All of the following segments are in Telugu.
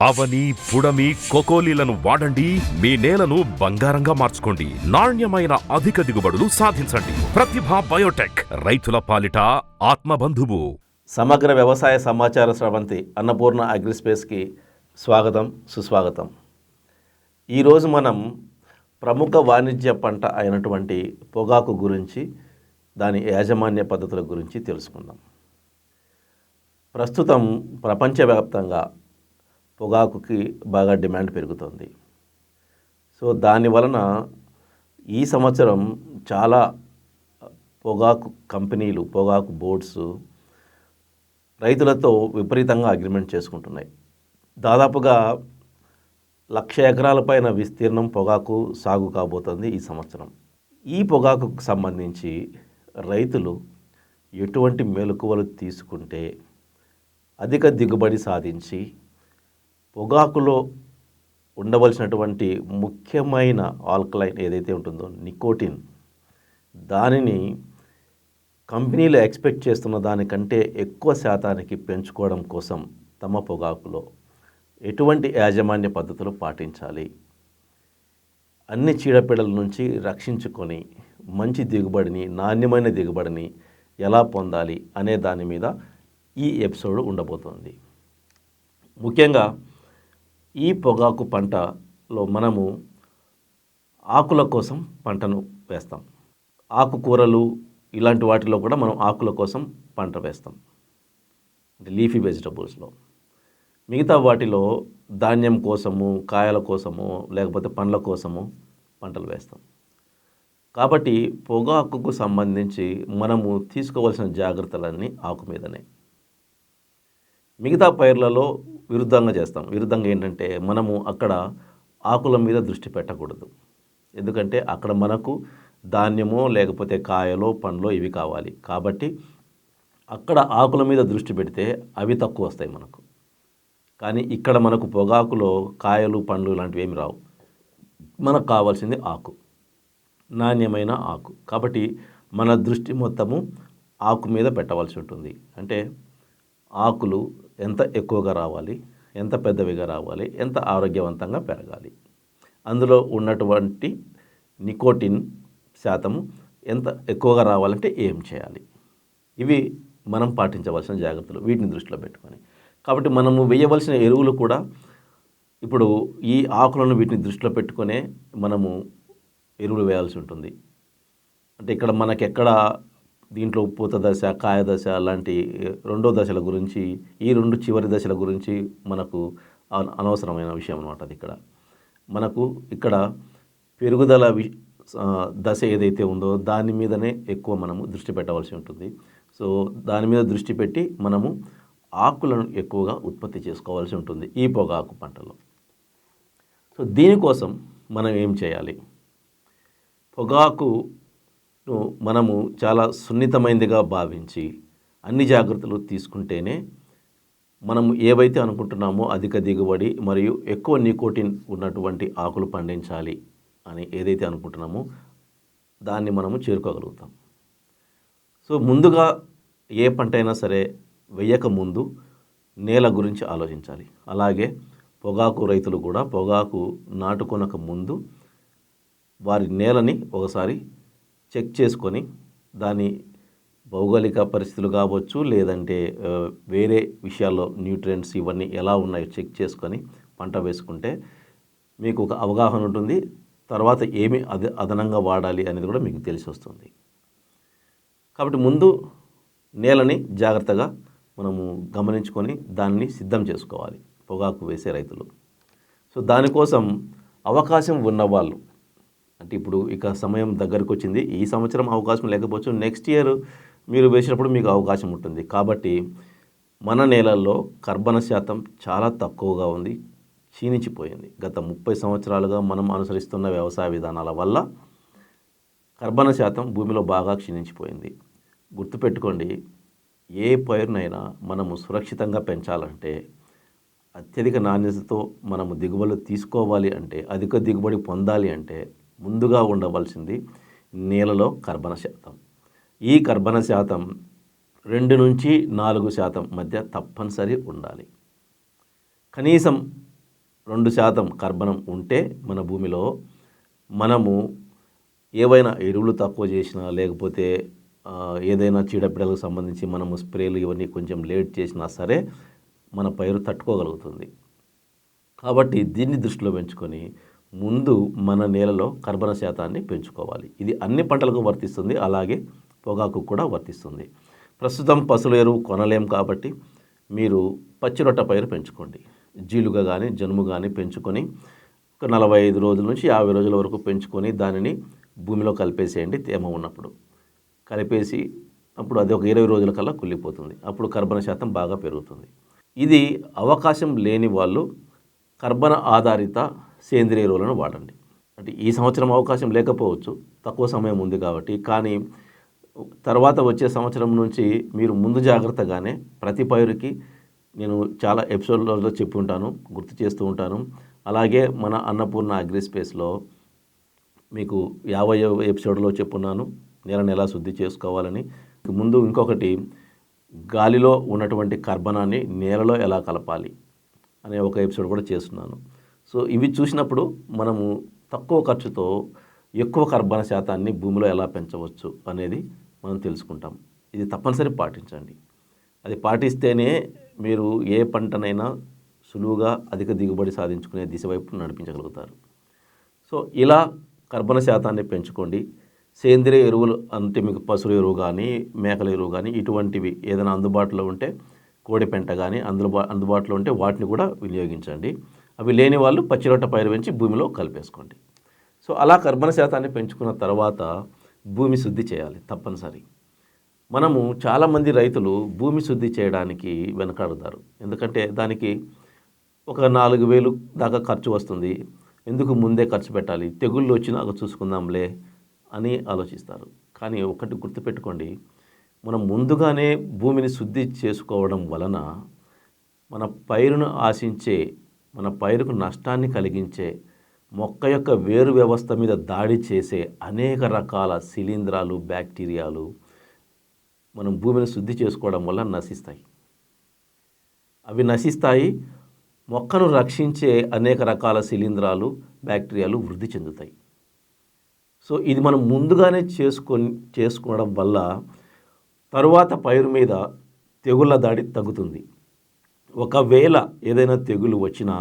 అవని, పుడమి, కొకోలీలను వాడండి. మీ నేలను బంగారంగా మార్చుకోండి. నాణ్యమైన అధిక దిగుబడులు సాధించండి. ప్రతిభ బయోటెక్, రైతుల పాలిట ఆత్మబంధువు. సమగ్ర వ్యవసాయ సమాచార స్రవంతి అన్నపూర్ణ అగ్రిస్పేస్కి స్వాగతం, సుస్వాగతం. ఈరోజు మనం ప్రముఖ వాణిజ్య పంట అయినటువంటి పొగాకు గురించి, దాని యాజమాన్య పద్ధతుల గురించి తెలుసుకుందాం. ప్రస్తుతం ప్రపంచవ్యాప్తంగా పొగాకుకి బాగా డిమాండ్ పెరుగుతుంది. సో దాని వలన ఈ సంవత్సరం చాలా పొగాకు కంపెనీలు, పొగాకు బోర్డ్స్ రైతులతో విపరీతంగా అగ్రిమెంట్ చేసుకుంటున్నాయి. దాదాపుగా 1,00,000 ఎకరాల పైన విస్తీర్ణం పొగాకు సాగు కాబోతుంది ఈ సంవత్సరం. ఈ పొగాకుకు సంబంధించి రైతులు ఎటువంటి మెలకువలు తీసుకుంటే అధిక దిగుబడి సాధించి పొగాకులో ఉండవలసినటువంటి ముఖ్యమైన ఆల్కలైన్ ఏదైతే ఉంటుందో నికోటిన్, దానిని కంపెనీలు ఎక్స్పెక్ట్ చేస్తున్న దానికంటే ఎక్కువ శాతానికి పెంచుకోవడం కోసం తమ పొగాకులో ఎటువంటి యాజమాన్య పద్ధతులు పాటించాలి, అన్ని చీడపీడల నుంచి రక్షించుకొని మంచి దిగుబడిని, నాణ్యమైన దిగుబడిని ఎలా పొందాలి అనే దాని మీద ఈ ఎపిసోడ్ ఉండబోతోంది. ముఖ్యంగా ఈ పొగాకు పంటలో మనము ఆకుల కోసం పంటను వేస్తాం. ఆకుకూరలు ఇలాంటి వాటిలో కూడా మనం ఆకుల కోసం పంట వేస్తాం, అంటే లీఫీ వెజిటబుల్స్లో. మిగతా వాటిలో ధాన్యం కోసము, కాయల కోసము, లేకపోతే పండ్ల కోసము పంటలు వేస్తాం. కాబట్టి పొగాకుకు సంబంధించి మనము తీసుకోవాల్సిన జాగ్రత్తలన్నీ ఆకు మీదనే. మిగతా పైర్లలో విరుద్ధంగా చేస్తాం. విరుద్ధంగా ఏంటంటే మనము అక్కడ ఆకుల మీద దృష్టి పెట్టకూడదు. ఎందుకంటే అక్కడ మనకు ధాన్యమో లేకపోతే కాయలో పండ్లో ఇవి కావాలి. కాబట్టి అక్కడ ఆకుల మీద దృష్టి పెడితే అవి తక్కువ వస్తాయి మనకు. కానీ ఇక్కడ మనకు పొగాకులో కాయలు, పండ్లు ఇలాంటివి ఏమి రావు. మనకు కావాల్సింది ఆకు, నాణ్యమైన ఆకు. కాబట్టి మన దృష్టి మొత్తము ఆకు మీద పెట్టవలసి ఉంటుంది. అంటే ఆకులు ఎంత ఎక్కువగా రావాలి, ఎంత పెద్దవిగా రావాలి, ఎంత ఆరోగ్యవంతంగా పెరగాలి, అందులో ఉన్నటువంటి నికోటిన్ శాతము ఎంత ఎక్కువగా రావాలంటే ఏం చేయాలి, ఇవి మనం పాటించవలసిన జాగ్రత్తలు. వీటిని దృష్టిలో పెట్టుకొని కాబట్టి మనము వేయవలసిన ఎరువులు కూడా ఇప్పుడు ఈ ఆకులను వీటిని దృష్టిలో పెట్టుకునే మనము ఎరువులు వేయాల్సి ఉంటుంది. అంటే ఇక్కడ మనకెక్కడ దీంట్లో పూత దశ, కాయ దశ లాంటి రెండో దశల గురించి, ఈ రెండు చివరి దశల గురించి మనకు అనవసరమైన విషయం అన్నమాట. అది ఇక్కడ మనకు ఇక్కడ పెరుగుదల దశ ఏదైతే ఉందో దాని మీదనే ఎక్కువ మనము దృష్టి పెట్టవలసి ఉంటుంది. సో దాని మీద దృష్టి పెట్టి మనము ఆకులను ఎక్కువగా ఉత్పత్తి చేసుకోవాల్సి ఉంటుంది ఈ పొగాకు పంటలో. సో దీనికోసం మనం ఏం చేయాలి? పొగాకు మనము చాలా సున్నితమైనదిగా భావించి అన్ని జాగ్రత్తలు తీసుకుంటేనే మనము ఏవైతే అనుకుంటున్నామో అధిక దిగుబడి మరియు ఎక్కువ నికోటిన్ ఉన్నటువంటి ఆకులు పండించాలి అని ఏదైతే అనుకుంటున్నామో దాన్ని మనము చేరుకోగలుగుతాం. సో ముందుగా ఏ పంట అయినా సరే వేయక ముందు నేల గురించి ఆలోచించాలి. అలాగే పొగాకు రైతులు కూడా పొగాకు నాటుకొనక ముందు వారి నేలని ఒకసారి చెక్ చేసుకొని దాని భౌగోళిక పరిస్థితులు కావచ్చు, లేదంటే వేరే విషయాల్లో న్యూట్రియంట్స్ ఇవన్నీ ఎలా ఉన్నాయో చెక్ చేసుకొని పంట వేసుకుంటే మీకు ఒక అవగాహన ఉంటుంది. తర్వాత ఏమి అదనంగా వాడాలి అనేది కూడా మీకు తెలిసి వస్తుంది. కాబట్టి ముందు నేలని జాగ్రత్తగా మనము గమనించుకొని దాన్ని సిద్ధం చేసుకోవాలి పొగాకు వేసే రైతులు. సో దానికోసం అవకాశం ఉన్నవాళ్ళు, అంటే ఇప్పుడు ఇక సమయం దగ్గరకు వచ్చింది, ఈ సంవత్సరం అవకాశం లేకపోవచ్చు, నెక్స్ట్ ఇయర్ మీరు వేసినప్పుడు మీకు అవకాశం ఉంటుంది. కాబట్టి మన నేలల్లో కర్బన శాతం చాలా తక్కువగా ఉంది, క్షీణించిపోయింది. గత 30 సంవత్సరాలుగా మనం అనుసరిస్తున్న వ్యవసాయ విధానాల వల్ల కర్బన శాతం భూమిలో బాగా క్షీణించిపోయింది. గుర్తుపెట్టుకోండి, ఏ పైరునైనా మనము సురక్షితంగా పెంచాలంటే, అత్యధిక నాణ్యతతో మనము దిగుబడులు తీసుకోవాలి అంటే, అధిక దిగుబడి పొందాలి అంటే ముందుగా ఉండవలసింది నేలలో కర్బన శాతం. ఈ కర్బన శాతం 2 నుంచి 4% మధ్య తప్పనిసరి ఉండాలి. కనీసం 2% కర్బనం ఉంటే మన భూమిలో మనము ఏవైనా ఎరువులు తక్కువ చేసినా లేకపోతే ఏదైనా చీడపీడలకు సంబంధించి మనము స్ప్రేలు ఇవన్నీ కొంచెం లేట్ చేసినా సరే మన పైరు తట్టుకోగలుగుతుంది. కాబట్టి దీన్ని దృష్టిలో పెంచుకొని ముందు మన నేలలో కర్బన శాతాన్ని పెంచుకోవాలి. ఇది అన్ని పంటలకు వర్తిస్తుంది, అలాగే పొగాకు కూడా వర్తిస్తుంది. ప్రస్తుతం పశువుల ఎరువు కొనలేం కాబట్టి మీరు పచ్చిరొట్ట పైరు పెంచుకోండి. జీలుగా కానీ జనుము కానీ పెంచుకొని ఒక 45 రోజుల నుంచి 50 రోజుల వరకు పెంచుకొని దానిని భూమిలో కలిపేసేయండి. తేమ ఉన్నప్పుడు కలిపేసి అప్పుడు అది ఒక 20 రోజుల కల్లా కుళ్ళిపోతుంది. అప్పుడు కర్బన శాతం బాగా పెరుగుతుంది. ఇది అవకాశం లేని వాళ్ళు కర్బన ఆధారిత సేంద్రియ ఎరువులను వాడండి. అంటే ఈ సంవత్సరం అవకాశం లేకపోవచ్చు, తక్కువ సమయం ఉంది కాబట్టి. కానీ తర్వాత వచ్చే సంవత్సరం నుంచి మీరు ముందు జాగ్రత్తగానే ప్రతి పైరుకి నేను చాలా ఎపిసోడ్లలో చెప్పి ఉంటాను, గుర్తు చేస్తూ ఉంటాను. అలాగే మన అన్నపూర్ణ అగ్రిస్పేస్లో మీకు 50వ ఎపిసోడ్లో చెప్పున్నాను నేలను ఎలా శుద్ధి చేసుకోవాలని. ముందు ఇంకొకటి గాలిలో ఉన్నటువంటి కర్బనాన్ని నేలలో ఎలా కలపాలి అనే ఒక ఎపిసోడ్ కూడా చేస్తున్నాను. సో ఇవి చూసినప్పుడు మనము తక్కువ ఖర్చుతో ఎక్కువ కర్బన శాతాన్ని భూమిలో ఎలా పెంచవచ్చు అనేది మనం తెలుసుకుంటాం. ఇది తప్పనిసరి పాటించండి. అది పాటిస్తేనే మీరు ఏ పంటనైనా సులువుగా అధిక దిగుబడి సాధించుకునే దిశ వైపు నడిపించగలుగుతారు. సో ఇలా కర్బన శాతాన్ని పెంచుకోండి. సేంద్రియ ఎరువులు అంటే మీకు పశువుల ఎరువు కానీ మేకల ఎరువు కానీ ఇటువంటివి ఏదైనా అందుబాటులో ఉంటే కోడి పెంట కానీ అందుబాటులో ఉంటే వాటిని కూడా వినియోగించండి. అవి లేని వాళ్ళు పచ్చిరొట్ట పైరు పెంచి భూమిలో కలిపేసుకోండి. సో అలా కర్బన శాతాన్ని పెంచుకున్న తర్వాత భూమి శుద్ధి చేయాలి తప్పనిసరి. మనము చాలామంది రైతులు భూమి శుద్ధి చేయడానికి వెనకాడుతారు. ఎందుకంటే దానికి ఒక 4,000 దాకా ఖర్చు వస్తుంది, ఎందుకు ముందే ఖర్చు పెట్టాలి, తెగుళ్ళు వచ్చినా చూసుకుందాంలే అని ఆలోచిస్తారు. కానీ ఒకటి గుర్తుపెట్టుకోండి, మనం ముందుగానే భూమిని శుద్ధి చేసుకోవడం వలన మన పైరును ఆశించే, మన పైరుకు నష్టాన్ని కలిగించే, మొక్క యొక్క వేరు వ్యవస్థ మీద దాడి చేసే అనేక రకాల శిలీంధ్రాలు, బ్యాక్టీరియాలు మనం భూమిని శుద్ధి చేసుకోవడం వల్ల నశిస్తాయి. అవి నశిస్తాయి. మొక్కను రక్షించే అనేక రకాల శిలీంధ్రాలు, బ్యాక్టీరియాలు వృద్ధి చెందుతాయి. సో ఇది మనం ముందుగానే చేసుకోవడం వల్ల తరువాత పైరు మీద తెగుళ్ళ దాడి తగ్గుతుంది. ఒకవేళ ఏదైనా తెగులు వచ్చినా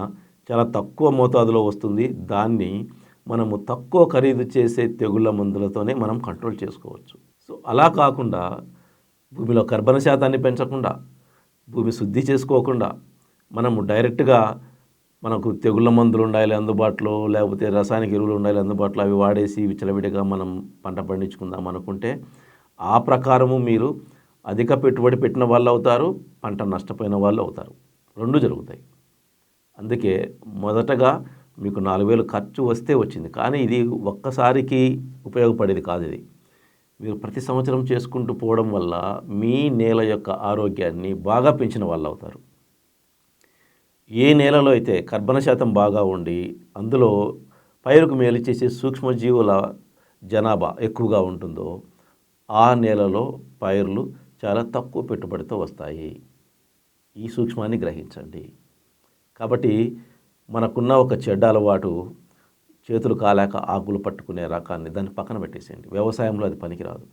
చాలా తక్కువ మోతాదులో వస్తుంది. దాన్ని మనము తక్కువ ఖరీదు చేసే తెగుళ్ళ మందులతోనే మనం కంట్రోల్ చేసుకోవచ్చు. సో అలా కాకుండా భూమిలో కర్బన శాతాన్ని పెంచకుండా, భూమి శుద్ధి చేసుకోకుండా మనము డైరెక్ట్గా మనకు తెగుళ్ళ మందులు ఉండాలి అందుబాటులో, లేకపోతే రసాయనిక ఎరువులు ఉండాలి అందుబాటులో, అవి వాడేసి విచ్చలవిడిగా మనం పంట పండించుకుందాం అనుకుంటే ఆ ప్రకారము మీరు అధిక పెట్టుబడి పెట్టిన వాళ్ళు అవుతారు, పంట నష్టపోయిన వాళ్ళు అవుతారు. రెండు జరుగుతాయి. అందుకే మొదటగా మీకు 4,000 ఖర్చు వస్తే వచ్చింది, కానీ ఇది ఒక్కసారికి ఉపయోగపడేది కాదు. ఇది మీరు ప్రతి సంవత్సరం చేసుకుంటూ పోవడం వల్ల మీ నేల యొక్క ఆరోగ్యాన్ని బాగా పెంచిన వాళ్ళు అవుతారు. ఏ నేలలో అయితే కర్బన శాతం బాగా ఉండి అందులో పైరుకు మేలు చేసే సూక్ష్మజీవుల జనాభా ఎక్కువగా ఉంటుందో ఆ నేలలో పైర్లు చాలా తక్కువ పెట్టుబడితో వస్తాయి. ఈ సూక్ష్మాన్ని గ్రహించండి. కాబట్టి మనకున్న ఒక చెడ్డ అలవాటు చేతులు కాలాక ఆకులు పట్టుకునే రకాన్ని దాన్ని పక్కన పెట్టేసేయండి. వ్యవసాయంలో అది పనికిరాదు.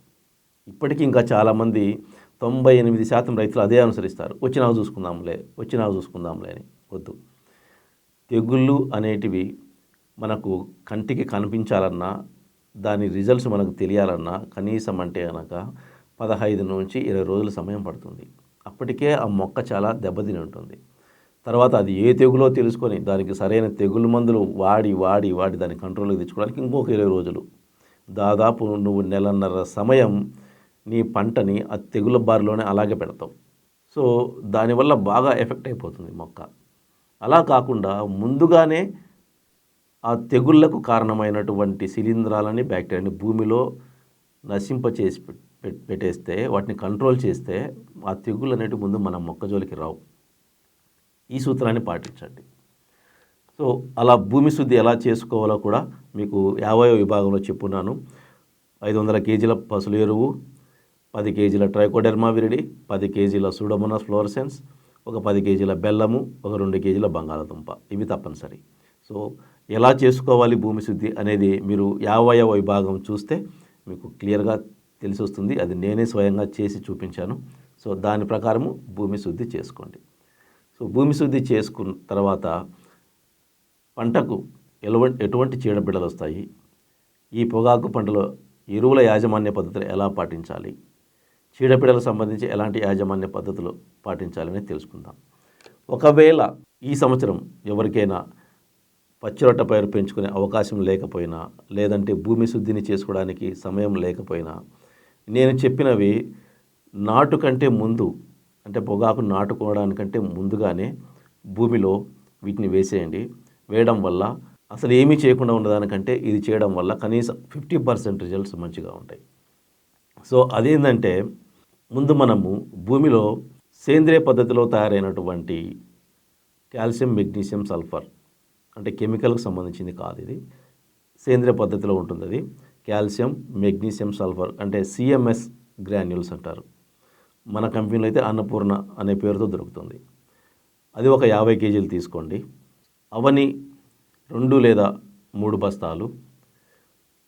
ఇప్పటికీ ఇంకా చాలామంది 98% రైతులు అదే అనుసరిస్తారు. వచ్చినాక చూసుకుందాంలే అని. వద్దు. తెగుళ్ళు అనేటివి మనకు కంటికి కనిపించాలన్నా, దాని రిజల్ట్స్ మనకు తెలియాలన్నా కనీసం అంటే కనుక 15 నుంచి 20 రోజుల సమయం పడుతుంది. అప్పటికే ఆ మొక్క చాలా దెబ్బతిని ఉంటుంది. తర్వాత అది ఏ తెగులో తెలుసుకొని దానికి సరైన తెగులు మందులు వాడి దాన్ని కంట్రోల్కి తెచ్చుకోవడానికి ఇంకొక 20 రోజులు. దాదాపు నువ్వు 1.5 సమయం నీ పంటని ఆ తెగుల బారిలోనే అలాగే పెడతావు. సో దానివల్ల బాగా ఎఫెక్ట్ అయిపోతుంది మొక్క. అలా కాకుండా ముందుగానే ఆ తెగుళ్లకు కారణమైనటువంటి శిలీంధ్రాలని, బ్యాక్టీరియాని భూమిలో నశింపచేసి పెట్టేస్తే, వాటిని కంట్రోల్ చేస్తే ఆ తెగుళ్ళు అనేవి ముందు మన మొక్క జోలికి రావు. ఈ సూత్రాన్ని పాటించండి. సో అలా భూమి శుద్ధి ఎలా చేసుకోవాలో కూడా మీకు 50వ విభాగంలో చెప్పున్నాను. 500 కేజీల పశువుల ఎరువు, 10 కేజీల ట్రైకోడెర్మా విరిడి, 10 కేజీల సూడోమోనాస్ ఫ్లోరసెన్స్, ఒక 10 కేజీల బెల్లము, ఒక 2 కేజీల బంగాళాదుంప, ఇవి తప్పనిసరి. సో ఎలా చేసుకోవాలి భూమి శుద్ధి అనేది మీరు 50వ విభాగం చూస్తే మీకు క్లియర్గా తెలిసి వస్తుంది. అది నేనే స్వయంగా చేసి చూపించాను. సో దాని ప్రకారము భూమి శుద్ధి చేసుకోండి. సో భూమి శుద్ధి చేసుకున్న తర్వాత పంటకు ఎటువంటి చీడపీడలు వస్తాయి, ఈ పొగాకు పంటలో ఎరువుల యాజమాన్య పద్ధతులు ఎలా పాటించాలి, చీడపీడలకు సంబంధించి ఎలాంటి యాజమాన్య పద్ధతులు పాటించాలని తెలుసుకుందాం. ఒకవేళ ఈ సంవత్సరం ఎవరికైనా పచ్చిరొట్ట పైరు పెంచుకునే అవకాశం లేకపోయినా, లేదంటే భూమి శుద్ధిని చేసుకోవడానికి సమయం లేకపోయినా, నేను చెప్పినవి నాటు కంటే ముందు, అంటే పొగాకు నాటుకోవడానికంటే ముందుగానే భూమిలో వీటిని వేసేయండి. వేయడం వల్ల అసలు ఏమీ చేయకుండా ఉన్నదానికంటే ఇది చేయడం వల్ల కనీసం 50% రిజల్ట్స్ మంచిగా ఉంటాయి. సో అదేంటంటే ముందు మనము భూమిలో సేంద్రియ పద్ధతిలో తయారైనటువంటి కాల్షియం, మెగ్నీషియం, సల్ఫర్, అంటే కెమికల్కి సంబంధించింది కాదు, ఇది సేంద్రియ పద్ధతిలో ఉంటుంది. అది కాల్షియం, మెగ్నీషియం, సల్ఫర్ అంటే సిఎంఎస్ గ్రాన్యూల్స్ అంటారు. మన కంపెనీలో అయితే అన్నపూర్ణ అనే పేరుతో దొరుకుతుంది. అది ఒక 50 కేజీలు తీసుకోండి. అవని 2 లేదా 3 బస్తాలు,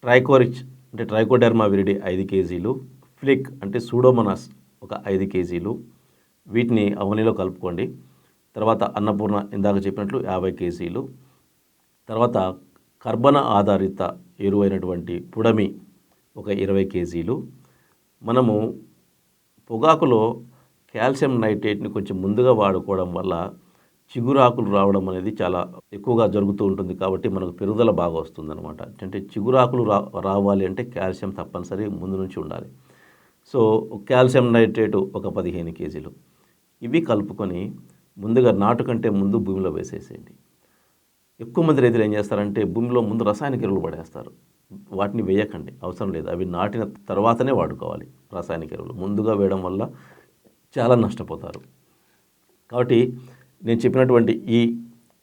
ట్రైకోరిచ్ అంటే ట్రైకోడెర్మా విరిడి 5 కేజీలు, ఫ్లిక్ అంటే సూడోమోనాస్ ఒక 5 కేజీలు, వీటిని అవనిలో కలుపుకోండి. తర్వాత అన్నపూర్ణ ఇందాక చెప్పినట్లు 50 కేజీలు, తర్వాత కర్బన ఆధారిత ఎరువైనటువంటి పుడమి ఒక 20 కేజీలు. మనము పొగాకులో కాల్షియం నైట్రేట్ని కొంచెం ముందుగా వాడుకోవడం వల్ల చిగురాకులు రావడం అనేది చాలా ఎక్కువగా జరుగుతూ ఉంటుంది. కాబట్టి మనకు పెరుగుదల బాగా వస్తుందన్నమాట. అంటే చిగురాకులు రావాలి అంటే కాల్షియం తప్పనిసరి ముందు నుంచి ఉండాలి. సో కాల్షియం నైట్రేటు ఒక 15 కేజీలు, ఇవి కలుపుకొని ముందుగా నాటు కంటే ముందు భూమిలో వేసేసేయండి. ఎక్కువ మంది రైతులు ఏం చేస్తారంటే భూమిలో ముందు రసాయనిక ఎరువులు పడేస్తారు. వాటిని వేయకండి, అవసరం లేదు. అవి నాటిన తర్వాతనే వాడుకోవాలి. రసాయనిక ఎరువులు ముందుగా వేయడం వల్ల చాలా నష్టపోతారు. కాబట్టి నేను చెప్పినటువంటి ఈ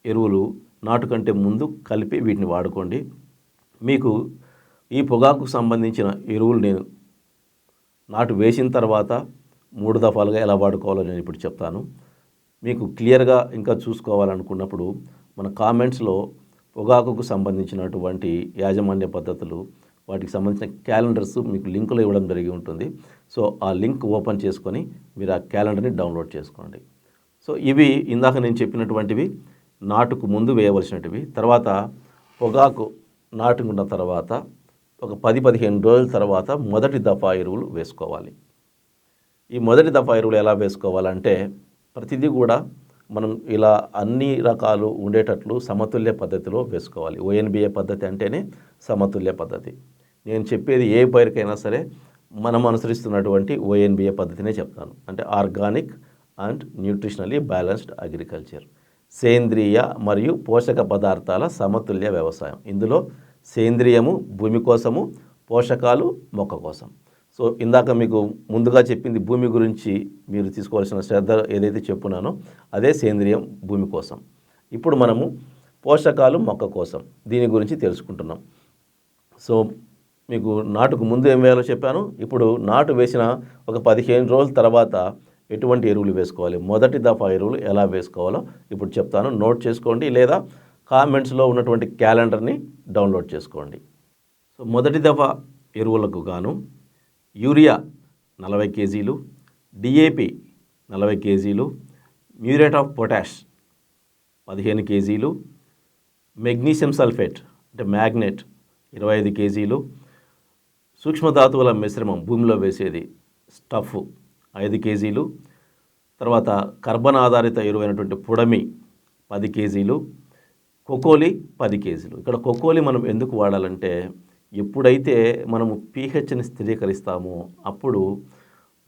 ఎరువులు నాటు కంటే ముందు కలిపి వీటిని వాడుకోండి. మీకు ఈ పొగాకు సంబంధించిన ఎరువులు నేను నాటు వేసిన తర్వాత 3 దఫాలుగా ఎలా వాడుకోవాలో నేను ఇప్పుడు చెప్తాను. మీకు క్లియర్గా ఇంకా చూసుకోవాలనుకున్నప్పుడు మన కామెంట్స్లో పొగాకుకు సంబంధించినటువంటి యాజమాన్య పద్ధతులు, వాటికి సంబంధించిన క్యాలెండర్స్ మీకు లింకులో ఇవ్వడం జరిగి ఉంటుంది. సో ఆ లింక్ ఓపెన్ చేసుకొని మీరు ఆ క్యాలెండర్ని డౌన్లోడ్ చేసుకోండి. సో ఇవి ఇందాక నేను చెప్పినటువంటివి నాటుకు ముందు వేయవలసినటివి. తర్వాత పొగాకు నాటుకున్న తర్వాత ఒక 10-15 రోజుల తర్వాత మొదటి దఫా ఎరువులు వేసుకోవాలి. ఈ మొదటి దఫా ఎరువులు ఎలా వేసుకోవాలంటే ప్రతిదీ కూడా మనం ఇలా అన్ని రకాలు ఉండేటట్లు సమతుల్య పద్ధతిలో వేసుకోవాలి. ONBA పద్ధతి అంటేనే సమతుల్య పద్ధతి. నేను చెప్పేది ఏ పైరుకైనా సరే మనం అనుసరిస్తున్నటువంటి ONBA పద్ధతినే చెప్తాను. అంటే ఆర్గానిక్ అండ్ న్యూట్రిషనలీ బ్యాలెన్స్డ్ అగ్రికల్చర్, సేంద్రియ మరియు పోషక పదార్థాల సమతుల్య వ్యవసాయం. ఇందులో సేంద్రియము భూమి కోసము, పోషకాలు మొక్క కోసం. సో ఇందాక మీకు ముందుగా చెప్పింది భూమి గురించి మీరు తీసుకోవాల్సిన శ్రద్ధ ఏదైతే చెప్పున్నానో అదే సేంద్రియం భూమి కోసం. ఇప్పుడు మనము పోషకాలు మొక్క కోసం దీని గురించి తెలుసుకుంటున్నాం. సో మీకు నాటుకు ముందు ఏం వేయాలో చెప్పాను. ఇప్పుడు నాటు వేసిన ఒక 15 రోజుల తర్వాత ఎటువంటి ఎరువులు వేసుకోవాలి, మొదటి దఫా ఎరువులు ఎలా వేసుకోవాలో ఇప్పుడు చెప్తాను. నోట్ చేసుకోండి, లేదా కామెంట్స్లో ఉన్నటువంటి క్యాలెండర్ని డౌన్లోడ్ చేసుకోండి. సో మొదటి దఫా ఎరువులకు గాను యూరియా 40 కేజీలు, DAP 40 కేజీలు, మ్యూరేట్ ఆఫ్ పొటాష్ 15 కేజీలు, మెగ్నీషియం సల్ఫేట్ అంటే మ్యాగ్నెట్ 25 కేజీలు, సూక్ష్మధాతువుల మిశ్రమం భూమిలో వేసేది స్టఫ్ 5 కేజీలు, తర్వాత కర్బన ఆధారిత ఎరువైనటువంటి పుడమి 10 కేజీలు, కొకోలి 10 కేజీలు. ఇక్కడ కొకోలి మనం ఎందుకు వాడాలంటే ఎప్పుడైతే మనము pHని స్థిరీకరిస్తామో అప్పుడు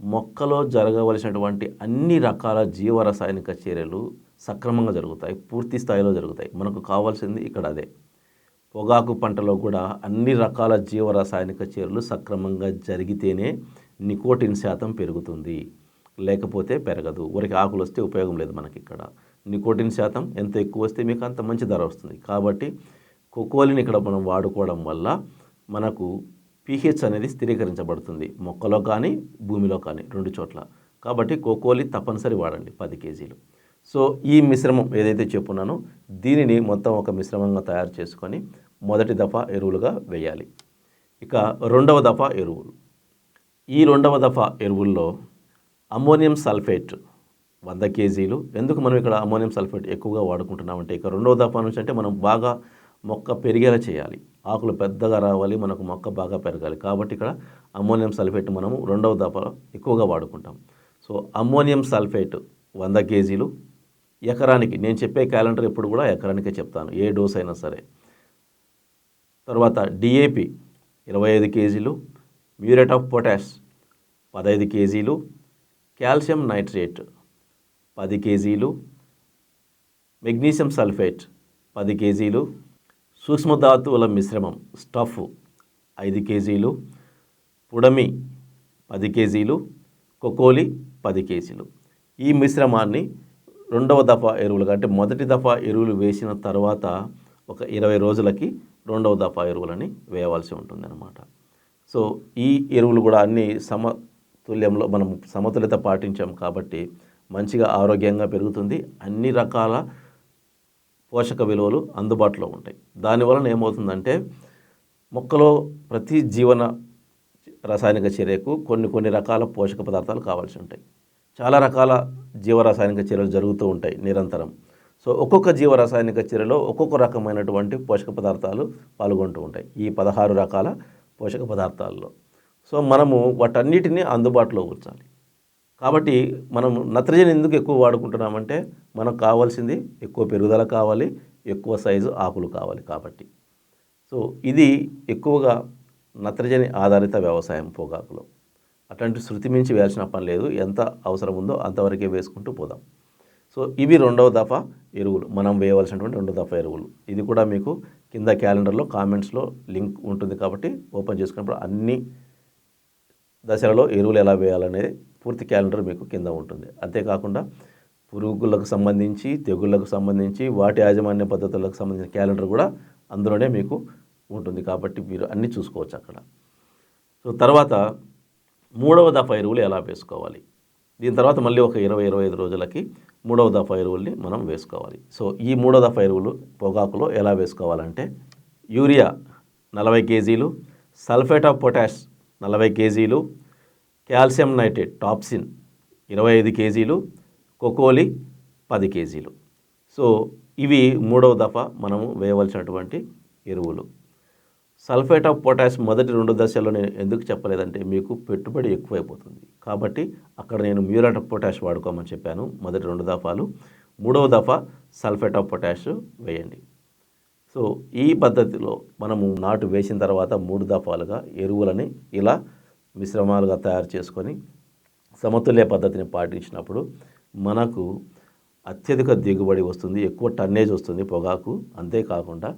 మొక్కలో జరగవలసినటువంటి అన్ని రకాల జీవరసాయనిక చర్యలు సక్రమంగా జరుగుతాయి, పూర్తి స్థాయిలో జరుగుతాయి. మనకు కావాల్సింది ఇక్కడ అదే. పొగాకు పంటలో కూడా అన్ని రకాల జీవరసాయనిక చర్యలు సక్రమంగా జరిగితేనే నికోటిన్ శాతం పెరుగుతుంది, లేకపోతే పెరగదు. ఊరికి ఆకులు వస్తే ఉపయోగం లేదు మనకి. ఇక్కడ నికోటిన్ శాతం ఎంత ఎక్కువ వస్తే మీకు అంత మంచి ధర వస్తుంది. కాబట్టి కొకోలిని ఇక్కడ మనం వాడుకోవడం వల్ల మనకు pH అనేది స్థిరీకరించబడుతుంది, మొక్కలో కానీ భూమిలో కానీ 2 చోట్ల. కాబట్టి కొకోలి తప్పనిసరి వాడండి 10 కేజీలు. సో ఈ మిశ్రమం ఏదైతే చెప్పున్నానో దీనిని మొత్తం ఒక మిశ్రమంగా తయారు చేసుకొని మొదటి దఫా ఎరువులుగా వేయాలి. ఇక రెండవ దఫా ఎరువులు. ఈ రెండవ దఫా ఎరువుల్లో అమ్మోనియం సల్ఫేట్ 100 కేజీలు. ఎందుకు మనం ఇక్కడ అమ్మోనియం సల్ఫేట్ ఎక్కువగా వాడుకుంటున్నామంటే ఇక రెండవ దఫా నుంచి అంటే మనం బాగా మొక్క పెరిగేలా చేయాలి, ఆకులు పెద్దగా రావాలి, మనకు మొక్క బాగా పెరగాలి. కాబట్టి ఇక్కడ అమ్మోనియం సల్ఫేట్ మనము రెండవ దఫా ఎక్కువగా వాడుకుంటాం. సో అమ్మోనియం సల్ఫేట్ 100 కేజీలు ఎకరానికి. నేను చెప్పే క్యాలెండర్ ఎప్పుడు కూడా ఎకరానికే చెప్తాను, ఏ డోస్ అయినా సరే. తర్వాత డిఏపి 25 కేజీలు, మ్యూరేట్ ఆఫ్ పొటాష్ 15 కేజీలు, కాల్షియం నైట్రేట్ 10 కేజీలు, మెగ్నీషియం సల్ఫేట్ 10 కేజీలు, సూక్ష్మధాతువుల మిశ్రమం స్టఫ్ 5 కేజీలు, పుడమి 10 కేజీలు, కొకోలి 10 కేజీలు. ఈ మిశ్రమాన్ని రెండవ దఫా ఎరువులుగా అంటే మొదటి దఫా ఎరువులు వేసిన తర్వాత ఒక 20 రోజులకి రెండవ దఫా ఎరువులని వేయవలసి ఉంటుందన్నమాట. సో ఈ ఎరువులు కూడా అన్ని సమతుల్యంలో మనం సమతుల్యత పాటించాం కాబట్టి మంచిగా ఆరోగ్యంగా పెరుగుతుంది. అన్ని రకాల పోషక విలువలు అందుబాటులో ఉంటాయి. దానివలన ఏమవుతుందంటే మొక్కలో ప్రతి జీవన రసాయనిక చర్యకు కొన్ని రకాల పోషక పదార్థాలు కావాల్సి ఉంటాయి. చాలా రకాల జీవరసాయనిక చర్యలు జరుగుతూ ఉంటాయి నిరంతరం. సో ఒక్కొక్క జీవరసాయనిక చర్యలో ఒక్కొక్క రకమైనటువంటి పోషక పదార్థాలు పాల్గొంటూ ఉంటాయి ఈ 16 రకాల పోషక పదార్థాల్లో. సో మనము వాటన్నిటినీ అందుబాటులో ఉంచాలి. కాబట్టి మనం నత్రజని ఎందుకు ఎక్కువ వాడుకుంటున్నామంటే మనకు కావాల్సింది ఎక్కువ పెరుగుదల కావాలి, ఎక్కువ సైజు ఆకులు కావాలి కాబట్టి. సో ఇది ఎక్కువగా నత్రజని ఆధారిత వ్యవసాయం పొగాకులో. అట్లాంటి శృతి మించి వేయాల్సిన పని లేదు, ఎంత అవసరం ఉందో అంతవరకే వేసుకుంటూ పోదాం. సో ఇవి రెండవ దఫా ఎరువులు, మనం వేయవలసినటువంటి రెండవ దఫా ఎరువులు. ఇది కూడా మీకు కింద క్యాలెండర్లో కామెంట్స్లో లింక్ ఉంటుంది కాబట్టి ఓపెన్ చేసుకున్నప్పుడు అన్ని దశలలో ఎరువులు ఎలా వేయాలనేది పూర్తి క్యాలెండర్ మీకు కింద ఉంటుంది. అంతేకాకుండా పురుగులకు సంబంధించి, తెగుళ్లకు సంబంధించి, వాటి యాజమాన్య పద్ధతులకు సంబంధించిన క్యాలెండర్ కూడా అందులోనే మీకు ఉంటుంది కాబట్టి మీరు అన్నీ చూసుకోవచ్చు అక్కడ. సో తర్వాత మూడవ దఫా ఎరువులు ఎలా వేసుకోవాలి, దీని తర్వాత మళ్ళీ ఒక 20-25 రోజులకి మూడవ దఫా ఎరువుల్ని మనం వేసుకోవాలి. సో ఈ మూడవ దఫా ఎరువులు పొగాకులో ఎలా వేసుకోవాలంటే యూరియా 40 కేజీలు, సల్ఫేట్ ఆఫ్ పొటాష్ 40 కేజీలు, కాల్షియం నైట్రేట్ టాప్సిన్ 25 కేజీలు, కొకోలి 10 కేజీలు. సో ఇవి మూడవ దఫా మనము వేయవలసినటువంటి ఎరువులు. సల్ఫేట్ ఆఫ్ పొటాష్ మొదటి 2 దశల్లో నేను ఎందుకు చెప్పలేదంటే మీకు పెట్టుబడి ఎక్కువైపోతుంది కాబట్టి అక్కడ నేను మ్యూరేట్ ఆఫ్ పొటాష్ వాడుకోమని చెప్పాను మొదటి 2 దఫాలు. మూడవ దఫా సల్ఫేట్ ఆఫ్ పొటాష్ వేయండి. సో ఈ పద్ధతిలో మనము నాటు వేసిన తర్వాత 3 దఫాలుగా ఎరువులని ఇలా మిశ్రమాలుగా తయారు చేసుకొని సమతుల్య పద్ధతిని పాటించినప్పుడు మనకు అత్యధిక దిగుబడి వస్తుంది, ఎక్కువ టన్నేజ్ వస్తుంది పొగాకు. అంతేకాకుండా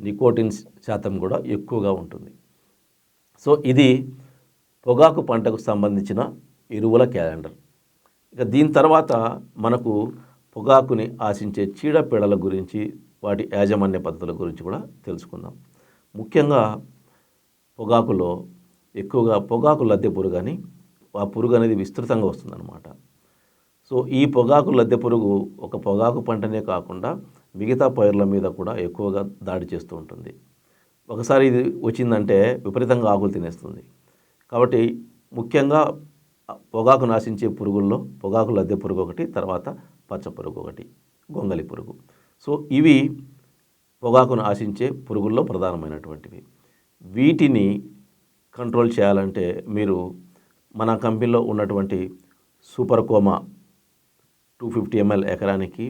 నికోటిన్ శాతం కూడా ఎక్కువగా ఉంటుంది. సో ఇది పొగాకు పంటకు సంబంధించిన ఎరువుల క్యాలెండర్. ఇక దీని తర్వాత మనకు పొగాకుని ఆశించే చీడపీడల గురించి, వాటి యాజమాన్య పద్ధతుల గురించి కూడా తెలుసుకుందాం. ముఖ్యంగా పొగాకులో ఎక్కువగా పొగాకు లద్దె పురుగు అని, ఆ పురుగు అనేది విస్తృతంగా వస్తుందన్నమాట. సో ఈ పొగాకు లద్దె పురుగు ఒక పొగాకు పంటనే కాకుండా మిగతా పైర్ల మీద కూడా ఎక్కువగా దాడి చేస్తూ ఉంటుంది. ఒకసారి ఇది వచ్చిందంటే విపరీతంగా ఆకులు తినేస్తుంది. కాబట్టి ముఖ్యంగా పొగాకు నాశించే పురుగుల్లో పొగాకు లద్దె పురుగు ఒకటి, తర్వాత పచ్చ పురుగు ఒకటి, గొంగలి పురుగు. సో ఇవి పొగాకును ఆశించే పురుగుల్లో ప్రధానమైనటువంటివి. వీటిని కంట్రోల్ చేయాలంటే మీరు మన కంపెనీలో ఉన్నటువంటి సూపర్ కోమా 250 ml ఎకరానికి,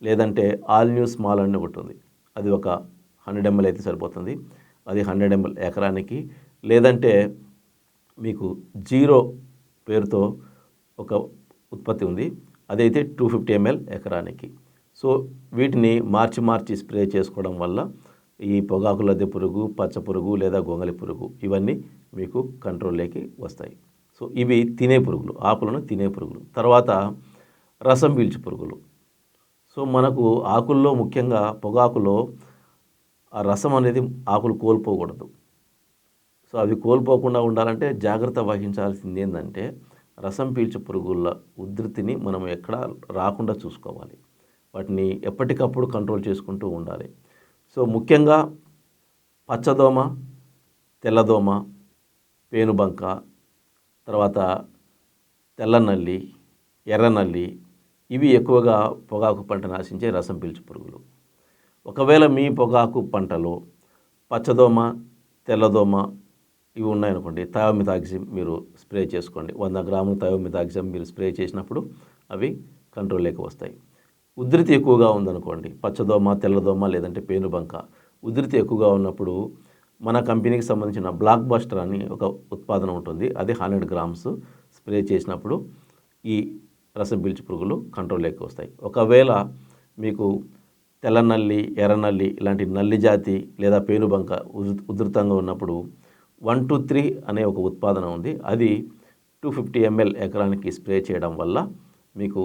లేదంటే ఆల్ న్యూ స్మాల్ అని ఒకటి ఉంది, అది ఒక 100 ml అయితే సరిపోతుంది, అది 100 ml ఎకరానికి. లేదంటే మీకు జీరో పేరుతో ఒక ఉత్పత్తి ఉంది, అదైతే 250 ml ఎకరానికి. సో వీటిని మార్చి స్ప్రే చేసుకోవడం వల్ల ఈ పొగాకు లద్దె పురుగు, పచ్చ పురుగు లేదా గొంగలి పురుగు ఇవన్నీ మీకు కంట్రోల్లోకి వస్తాయి. సో ఇవి తినే పురుగులు, ఆకులను తినే పురుగులు. తర్వాత రసం పీల్చు పురుగులు. సో మనకు ఆకుల్లో ముఖ్యంగా పొగాకులో ఆ రసం అనేది ఆకులు కోల్పోకూడదు. సో అవి కోల్పోకుండా ఉండాలంటే జాగ్రత్త వహించాల్సింది ఏంటంటే రసం పీల్చు పురుగుల ఉధృతిని మనం ఎక్కడ రాకుండా చూసుకోవాలి. వాటిని ఎప్పటికప్పుడు కంట్రోల్ చేసుకుంటూ ఉండాలి. సో ముఖ్యంగా పచ్చదోమ, తెల్లదోమ, పేనుబంక, తర్వాత తెల్లనల్లి, ఎర్రనల్లి ఇవి ఎక్కువగా పొగాకు పంటను ఆశించే రసం పీల్చు పురుగులు. ఒకవేళ మీ పొగాకు పంటలో పచ్చదోమ, తెల్లదోమ ఇవి ఉన్నాయనుకోండి, థయోమిథాక్సిమ్ మీరు స్ప్రే చేసుకోండి. 100 గ్రాములు థయోమిథాక్సిమ్ మీరు స్ప్రే చేసినప్పుడు అవి కంట్రోల్లోకి వస్తాయి. ఉధృతి ఎక్కువగా ఉందనుకోండి, పచ్చదోమ, తెల్లదోమ లేదంటే పేనుబంక ఉధృతి ఎక్కువగా ఉన్నప్పుడు మన కంపెనీకి సంబంధించిన బ్లాక్ బస్టర్ అని ఒక ఉత్పాదన ఉంటుంది. అది 100 గ్రామ్స్ స్ప్రే చేసినప్పుడు ఈ రసం పీల్చు పురుగులు కంట్రోల్లోకి వస్తాయి. ఒకవేళ మీకు తెల్లనల్లి, ఎర్రనల్లి ఇలాంటి నల్లి జాతి లేదా పేనుబంక ఉధృతంగా ఉన్నప్పుడు 123 అనే ఒక ఉత్పాదన ఉంది. అది 250 ml ఎకరానికి స్ప్రే చేయడం వల్ల మీకు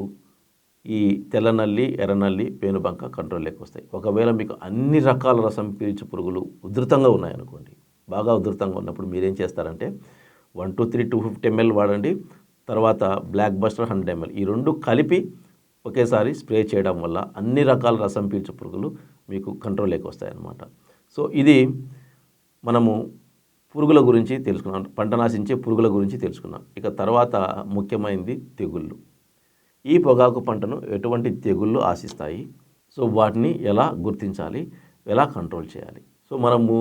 ఈ తెల్లనల్లి, ఎర్రనల్లి, పేనుబంక కంట్రోల్లోకి వస్తాయి. ఒకవేళ మీకు అన్ని రకాల రసం పీల్చు పురుగులు ఉధృతంగా ఉన్నాయనుకోండి, బాగా ఉధృతంగా ఉన్నప్పుడు మీరేం చేస్తారంటే 123 250 ml వాడండి. తర్వాత బ్లాక్ బస్టర్ 100 ml ఈ రెండు కలిపి ఒకేసారి స్ప్రే చేయడం వల్ల అన్ని రకాల రసం పీల్చు పురుగులు మీకు కంట్రోల్లోకి వస్తాయన్నమాట. సో ఇది మనము పురుగుల గురించి తెలుసుకున్నాం, పంట నాశించే పురుగుల గురించి తెలుసుకున్నాం. ఇక తర్వాత ముఖ్యమైనది తెగుళ్ళు. ఈ పొగాకు పంటను ఎటువంటి తెగుళ్ళు ఆశిస్తాయి, సో వాటిని ఎలా గుర్తించాలి, ఎలా కంట్రోల్ చేయాలి. సో మనము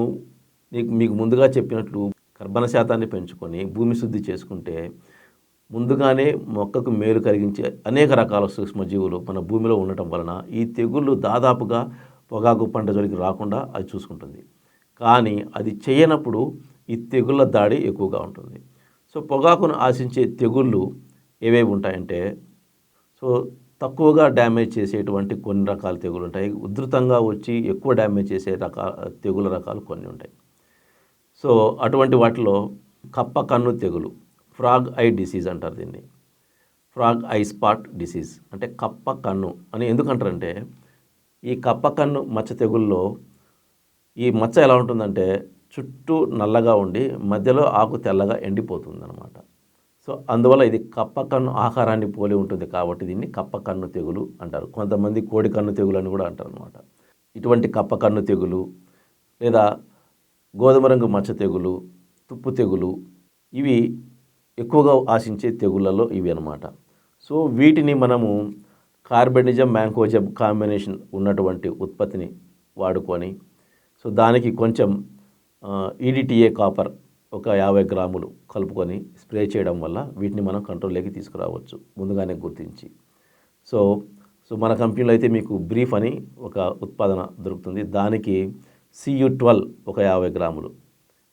మీకు ముందుగా చెప్పినట్లు కర్బన శాతాన్ని పెంచుకొని భూమి శుద్ధి చేసుకుంటే ముందుగానే మొక్కకు మేలు కలిగించే అనేక రకాల సూక్ష్మజీవులు మన భూమిలో ఉండటం వలన ఈ తెగుళ్ళు దాదాపుగా పొగాకు పంట జోలికి రాకుండా అది చూసుకుంటుంది. కానీ అది చేయనప్పుడు ఈ తెగుళ్ళ దాడి ఎక్కువగా ఉంటుంది. సో పొగాకును ఆశించే తెగుళ్ళు ఏవేవి ఉంటాయంటే, సో తక్కువగా డ్యామేజ్ చేసేటువంటి కొన్ని రకాల తెగులు ఉంటాయి. ఉధృతంగా వచ్చి ఎక్కువ డ్యామేజ్ చేసే తెగుల రకాలు కొన్ని ఉంటాయి. సో అటువంటి వాటిలో కప్ప కన్ను తెగులు, ఫ్రాగ్ ఐ డిసీజ్ అంటారు దీన్ని. ఫ్రాగ్ ఐ స్పాట్ డిసీజ్ అంటే కప్ప కన్ను అని ఎందుకంటారంటే, ఈ కప్ప కన్ను మచ్చ తెగుల్లో ఈ మచ్చ ఎలా ఉంటుందంటే చుట్టూ నల్లగా ఉండి మధ్యలో ఆకు తెల్లగా ఎండిపోతుంది అనమాట. సో అందువల్ల ఇది కప్ప కన్ను ఆహారాన్ని పోలి ఉంటుంది కాబట్టి దీన్ని కప్ప కన్ను తెగులు అంటారు. కొంతమంది కోడి కన్ను తెగులు అని కూడా అంటారు అనమాట. ఇటువంటి కప్ప కన్ను తెగులు లేదా గోధుమ రంగు మచ్చ తెగులు, తుప్పు తెగులు ఇవి ఎక్కువగా ఆశించే తెగుళ్ళలో ఇవి అన్నమాట. సో వీటిని మనము కార్బెనిజం మ్యాంకోజెబ్ కాంబినేషన్ ఉన్నటువంటి ఉత్పత్తిని వాడుకొని, సో దానికి కొంచెం ఈడిటిఏ కాపర్ ఒక 50 గ్రాములు కలుపుకొని స్ప్రే చేయడం వల్ల వీటిని మనం కంట్రోల్లోకి తీసుకురావచ్చు ముందుగానే గుర్తించి. సో మన కంపెనీలో అయితే మీకు బ్రీఫ్ అని ఒక ఉత్పాదన దొరుకుతుంది. దానికి CU12 ఒక 50 గ్రాములు,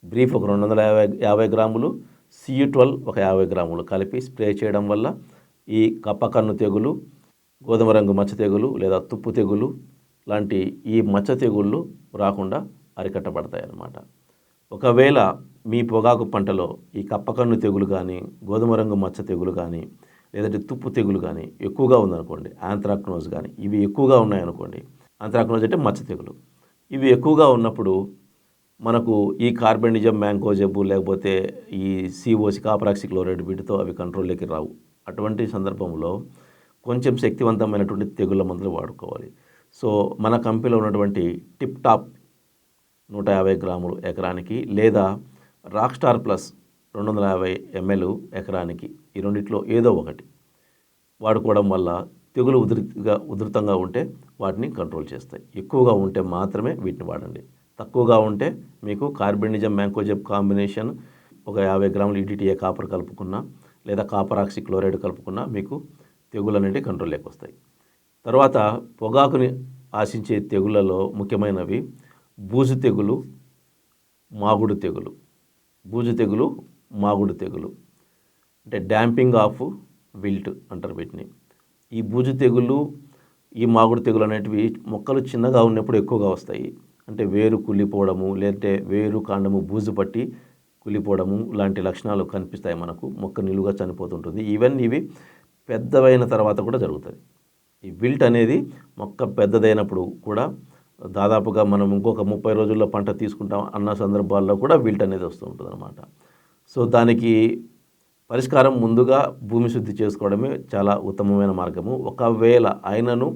బ్రీఫ్ ఒక 250 గ్రాములు, CU12 ఒక 50 గ్రాములు కలిపి స్ప్రే చేయడం వల్ల ఈ కప్పకన్ను తెగులు, గోధుమ రంగు మచ్చ తెగులు లేదా తుప్పు తెగులు లాంటి ఈ మచ్చ తెగుళ్ళు రాకుండా అరికట్టబడతాయి అన్నమాట. ఒకవేళ మీ పొగాకు పంటలో ఈ కప్పకన్ను తెగులు కానీ, గోధుమ రంగు మచ్చ తెగులు కానీ, లేదంటే తుప్పు తెగులు కానీ ఎక్కువగా ఉందనుకోండి, ఆంథ్రాక్నోజ్ కానీ ఇవి ఎక్కువగా ఉన్నాయనుకోండి, ఆంథ్రాక్నోజ్ అంటే మచ్చ తెగులు, ఇవి ఎక్కువగా ఉన్నప్పుడు మనకు ఈ కార్బెనిజం మ్యాంకోజెబ్ లేకపోతే ఈ COC కాపరాక్సిక్లోరైడ్ వీటితో అవి కంట్రోల్లోకి రావు. అటువంటి సందర్భంలో కొంచెం శక్తివంతమైనటువంటి తెగుళ్ళ మందులు వాడుకోవాలి. సో మన కంపెనీలో ఉన్నటువంటి టిప్ టాప్ 150 గ్రాములు ఎకరానికి లేదా రాక్ స్టార్ ప్లస్ 250 ml ఎకరానికి ఈ రెండిట్లో ఏదో ఒకటి వాడుకోవడం వల్ల తెగులు ఉధృతంగా ఉంటే వాటిని కంట్రోల్ చేస్తాయి. ఎక్కువగా ఉంటే మాత్రమే వీటిని వాడండి. తక్కువగా ఉంటే మీకు కార్బెనిజం మ్యాంకోజెబ్ కాంబినేషన్ ఒక 50 గ్రాములు EDTA కాపర్ కలుపుకున్నా లేదా కాపర్ ఆక్సిక్లోరైడ్ కలుపుకున్నా మీకు తెగులు అనేవి కంట్రోల్లోకి వస్తాయి. తర్వాత పొగాకుని ఆశించే తెగుళ్ళలో ముఖ్యమైనవి బూజు తెగులు, మాగుడు తెగులు. బూజు తెగులు, మాగుడు తెగులు అంటే డ్యాంపింగ్ ఆఫ్ విల్ట్ అంటారు వీటిని. ఈ బూజు తెగులు, ఈ మాగుడు తెగులు అనేటివి మొక్కలు చిన్నగా ఉన్నప్పుడు ఎక్కువగా వస్తాయి. అంటే వేరు కుళ్ళిపోవడము, లేదంటే వేరు కాండము బూజు పట్టి కుళ్ళిపోవడము లాంటి లక్షణాలు కనిపిస్తాయి మనకు. మొక్క నిలువుగా చనిపోతుంటుంది. ఈవెన్ ఇవి పెద్దవైన తర్వాత కూడా జరుగుతుంది. ఈ విల్ట్ అనేది మొక్క పెద్దదైనప్పుడు కూడా దాదాపుగా మనం ఇంకొక 30 రోజుల్లో పంట తీసుకుంటాం అన్న సందర్భాల్లో కూడా విల్ట్ అనేది వస్తూ ఉంటుంది అనమాట. సో దానికి పరిష్కారం ముందుగా భూమి శుద్ధి చేసుకోవడమే చాలా ఉత్తమమైన మార్గము. ఒకవేళ అయినను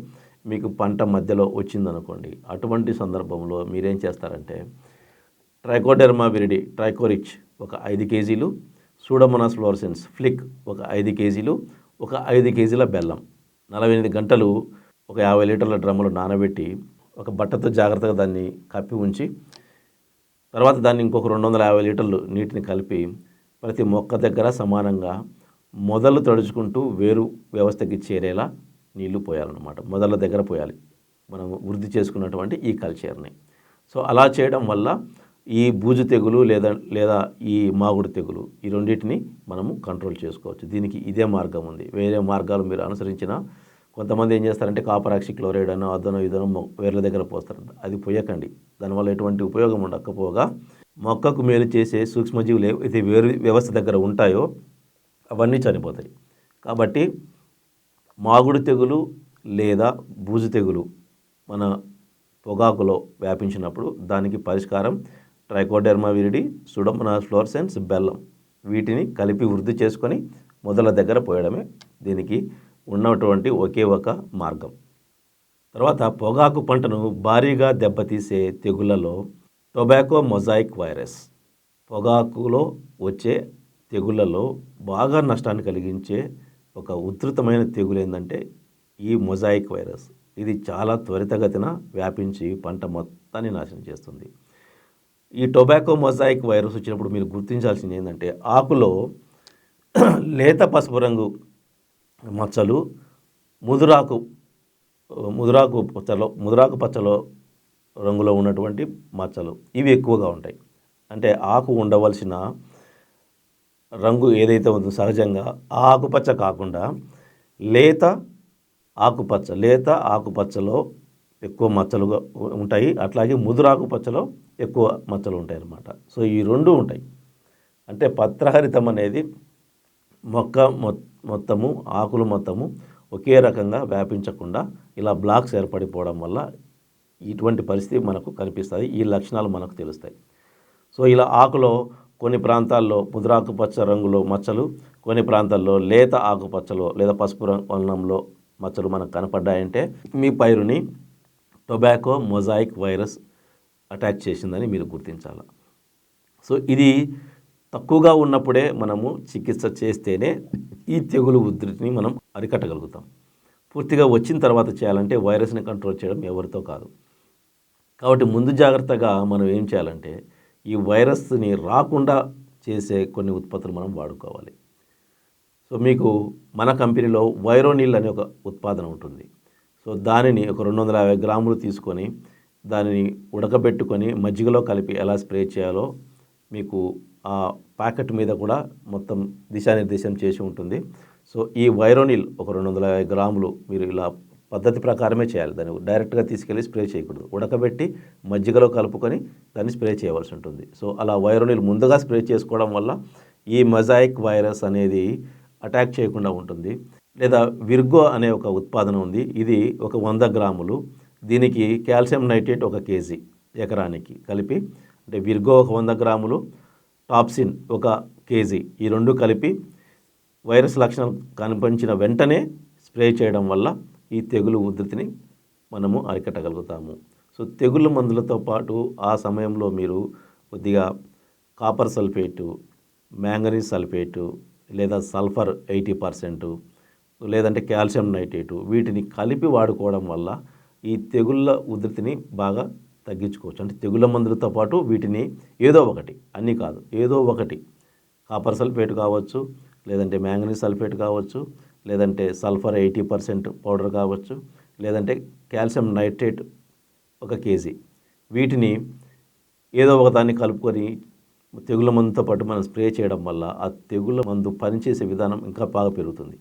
మీకు పంట మధ్యలో వచ్చిందనుకోండి, అటువంటి సందర్భంలో మీరేం చేస్తారంటే ట్రైకోడెర్మా విరిడి ట్రైకోరిచ్ ఒక 5 కేజీలు, సూడోమోనాస్ ఫ్లోరసెన్స్ ఫ్లిక్ ఒక 5 కేజీలు, ఒక 5 కేజీల బెల్లం 48 గంటలు ఒక 50 లీటర్ల డ్రమ్ములో నానబెట్టి ఒక బట్టతో జాగ్రత్తగా దాన్ని కప్పి ఉంచి తర్వాత దాన్ని ఇంకొక 250 లీటర్లు నీటిని కలిపి ప్రతి మొక్క దగ్గర సమానంగా మొదలు తడుచుకుంటూ వేరు వ్యవస్థకి చేరేలా నీళ్లు పోయాలన్నమాట. మొదల దగ్గర పోయాలి మనం వృద్ధి చేసుకున్నటువంటి ఈ కల్చర్ని. సో అలా చేయడం వల్ల ఈ బూజు తెగులు లేదా ఈ మాగుడు తెగులు ఈ రెండింటిని మనము కంట్రోల్ చేసుకోవచ్చు. దీనికి ఇదే మార్గం ఉంది. వేరే మార్గాలు మీరు అనుసరించిన కొంతమంది ఏం చేస్తారంటే కాపర్ ఆక్సి క్లోరైడ్ అనో అదనో ఇదనో వేర్ల దగ్గర పోస్తారు. అది పోయకండి. దానివల్ల ఎటువంటి ఉపయోగం ఉండకపోగా మొక్కకు మేలు చేసే సూక్ష్మజీవులు ఏవైతే వేరు వ్యవస్థ దగ్గర ఉంటాయో అవన్నీ చనిపోతాయి. కాబట్టి మాగుడు తెగులు లేదా బూజు తెగులు మన పొగాకులో వ్యాపించినప్పుడు దానికి పరిష్కారం ట్రైకోడెర్మా విరిడి, సూడోమోనాస్ ఫ్లోరసెన్స్, బెల్లం వీటిని కలిపి వృద్ధి చేసుకొని మొదల దగ్గర పోయడమే దీనికి ఉన్నటువంటి ఒకే ఒక మార్గం. తర్వాత పొగాకు పంటను భారీగా దెబ్బతీసే తెగుళ్లలో టొబాకో మొజాయిక్ వైరస్. పొగాకులో వచ్చే తెగుళ్లలో బాగా నష్టాన్ని కలిగించే ఒక ఉధృతమైన తెగులు ఏంటంటే ఈ మొజాయిక్ వైరస్. ఇది చాలా త్వరితగతిన వ్యాపించి పంట మొత్తాన్ని నాశనం చేస్తుంది. ఈ టొబాకో మొజాయిక్ వైరస్ వచ్చినప్పుడు మీరు గుర్తించాల్సింది ఏంటంటే ఆకులో లేత పసుపు రంగు మచ్చలు, ముదురాకు పచ్చలో రంగులో ఉన్నటువంటి మచ్చలు ఇవి ఎక్కువగా ఉంటాయి. అంటే ఆకు ఉండవలసిన రంగు ఏదైతే ఉందో సహజంగా ఆ ఆకుపచ్చ కాకుండా లేత ఆకుపచ్చలో ఎక్కువ మచ్చలుగా ఉంటాయి. అట్లాగే ముదురాకుపచ్చలో ఎక్కువ మచ్చలు ఉంటాయి అన్నమాట. సో ఈ రెండు ఉంటాయి. అంటే పత్రహరితం అనేది మొక్క మొత్తము ఆకులు మొత్తము ఒకే రకంగా వ్యాపించకుండా ఇలా బ్లాక్స్ ఏర్పడిపోవడం వల్ల ఇటువంటి పరిస్థితి మనకు కనిపిస్తుంది. ఈ లక్షణాలు మనకు తెలుస్తాయి. సో ఇలా ఆకులో కొన్ని ప్రాంతాల్లో ముదురాకుపచ్చ రంగులో మచ్చలు, కొన్ని ప్రాంతాల్లో లేత ఆకుపచ్చలో లేదా పసుపు వర్ణంలో మచ్చలు మనకు కనపడ్డాయంటే మీ పైరుని టొబాకో మొజాయిక్ వైరస్ అటాక్ చేసిందని మీరు గుర్తించాలి. సో ఇది తక్కువగా ఉన్నప్పుడే మనము చికిత్స చేస్తేనే ఈ తెగులు ఉధృతిని మనం అరికట్టగలుగుతాం. పూర్తిగా వచ్చిన తర్వాత చేయాలంటే వైరస్ని కంట్రోల్ చేయడం ఎవరితో కాదు. కాబట్టి ముందు జాగ్రత్తగా మనం ఏం చేయాలంటే ఈ వైరస్ని రాకుండా చేసే కొన్ని ఉత్పత్తులు మనం వాడుకోవాలి. సో మీకు మన కంపెనీలో వైరోనిల్ అనే ఒక ఉత్పాదన ఉంటుంది. సో దానిని ఒక 250 గ్రాములు తీసుకొని దానిని ఉడకబెట్టుకొని మజ్జిగలో కలిపి ఎలా స్ప్రే చేయాలో మీకు ఆ ప్యాకెట్ మీద కూడా మొత్తం దిశానిర్దేశం చేసి ఉంటుంది. సో ఈ వైరోనిల్ ఒక 250 గ్రాములు మీరు ఇలా పద్ధతి ప్రకారమే చేయాలి. దాన్ని డైరెక్ట్గా తీసుకెళ్ళి స్ప్రే చేయకూడదు. ఉడకబెట్టి మజ్జిగలో కలుపుకొని దాన్ని స్ప్రే చేయవలసి ఉంటుంది. సో అలా వైరోనిల్ ముందుగా స్ప్రే చేసుకోవడం వల్ల ఈ మొజాయిక్ వైరస్ అనేది అటాక్ చేయకుండా ఉంటుంది. లేదా విర్గో అనే ఒక ఉత్పాదన ఉంది. ఇది ఒక 100 గ్రాములు. దీనికి కాల్షియం నైట్రేట్ 1 కేజీ ఎకరానికి కలిపి, అంటే విర్గో ఒక 100 గ్రాములు, టాప్సిన్ 1 కేజీ ఈ రెండు కలిపి వైరస్ లక్షణాలు కనిపించిన వెంటనే స్ప్రే చేయడం వల్ల ఈ తెగులు ఉధృతిని మనము అరికట్టగలుగుతాము. సో తెగుళ్ళ మందులతో పాటు ఆ సమయంలో మీరు కొద్దిగా కాపర్ సల్ఫేటు, మ్యాంగనీస్ సల్ఫేటు లేదా సల్ఫర్ 80% లేదంటే కాల్షియం నైట్రేటు వీటిని కలిపి వాడుకోవడం వల్ల ఈ తెగుళ్ళ ఉధృతిని బాగా తగ్గించుకోవచ్చు. అంటే తెగుళ్ళ మందులతో పాటు వీటిని ఏదో ఒకటి, అన్నీ కాదు, ఏదో ఒకటి కాపర్ సల్ఫేట్ కావచ్చు, లేదంటే మ్యాంగనీస్ సల్ఫేట్ కావచ్చు, లేదంటే సల్ఫర్ 80% పౌడర్ కావచ్చు, లేదంటే కాల్షియం నైట్రేట్ 1 కేజీ వీటిని ఏదో ఒక దాన్ని కలుపుకొని తెగుళ్ళ మందుతో పాటు మనం స్ప్రే చేయడం వల్ల ఆ తెగుళ్ళ మందు పనిచేసే విధానం ఇంకా బాగా పెరుగుతుంది.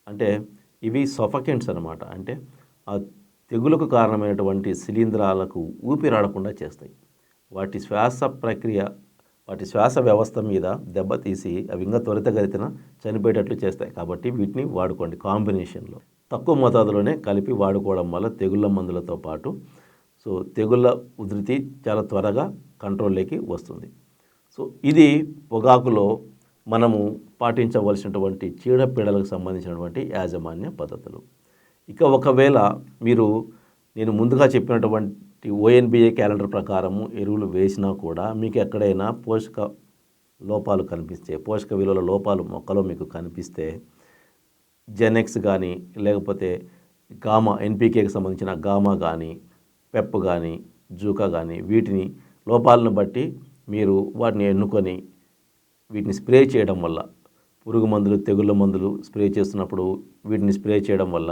అంటే ఇవి సఫకెంట్స్ అన్నమాట. అంటే ఆ తెగులకు కారణమైనటువంటి శిలీంధ్రాలకు ఊపిరాడకుండా చేస్తాయి. వాటి శ్వాస వ్యవస్థ మీద దెబ్బతీసి అవి ఇంకా త్వరితగతిన చనిపోయేటట్లు చేస్తాయి. కాబట్టి వీటిని వాడుకోండి కాంబినేషన్లో. తక్కువ మోతాదులోనే కలిపి వాడుకోవడం వల్ల తెగుళ్ళ మందులతో పాటు సో తెగుళ్ళ ఉధృతి చాలా త్వరగా కంట్రోల్లోకి వస్తుంది. సో ఇది పొగాకులో మనము పాటించవలసినటువంటి చీడపీడలకు సంబంధించినటువంటి యాజమాన్య పద్ధతులు. ఇక ఒకవేళ మీరు నేను ముందుగా చెప్పినటువంటి ONBA క్యాలెండర్ ప్రకారము ఎరువులు వేసినా కూడా మీకు ఎక్కడైనా పోషక లోపాలు కనిపిస్తే, పోషక విలువల లోపాలు మొక్కలో మీకు కనిపిస్తే జెనెక్స్ కానీ లేకపోతే గామా NPKకి సంబంధించిన గామా కానీ పెప్ కానీ జూకా కానీ వీటిని లోపాలను బట్టి మీరు వాటిని ఎన్నుకొని వీటిని స్ప్రే చేయడం వల్ల, పురుగు మందులు తెగుళ్ళ మందులు స్ప్రే చేస్తున్నప్పుడు వీటిని స్ప్రే చేయడం వల్ల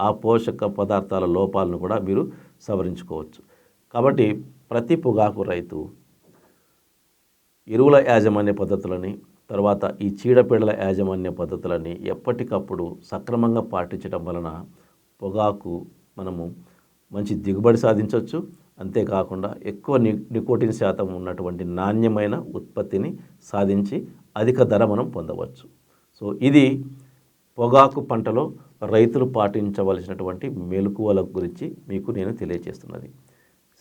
ఆ పోషక పదార్థాల లోపాలను కూడా మీరు సవరించుకోవచ్చు. కాబట్టి ప్రతి పొగాకు రైతు ఎరువుల యాజమాన్య పద్ధతులని, తర్వాత ఈ చీడపీడల యాజమాన్య పద్ధతులని ఎప్పటికప్పుడు సక్రమంగా పాటించడం వలన పొగాకు మనము మంచి దిగుబడి సాధించవచ్చు. అంతేకాకుండా ఎక్కువ నికోటిన్ శాతం ఉన్నటువంటి నాణ్యమైన ఉత్పత్తిని సాధించి అధిక ధర మనం పొందవచ్చు. సో ఇది పొగాకు పంటలో రైతులు పాటించవలసినటువంటి మెలకువల గురించి మీకు నేను తెలియజేస్తున్నది.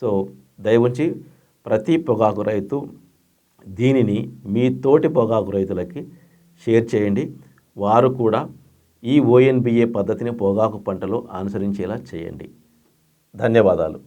సో దయవుంచి ప్రతి పొగాకు రైతు దీనిని మీ తోటి పొగాకు రైతులకి షేర్ చేయండి. వారు కూడా ఈ ONBA పద్ధతిని పొగాకు పంటలో అనుసరించేలా చేయండి. ధన్యవాదాలు.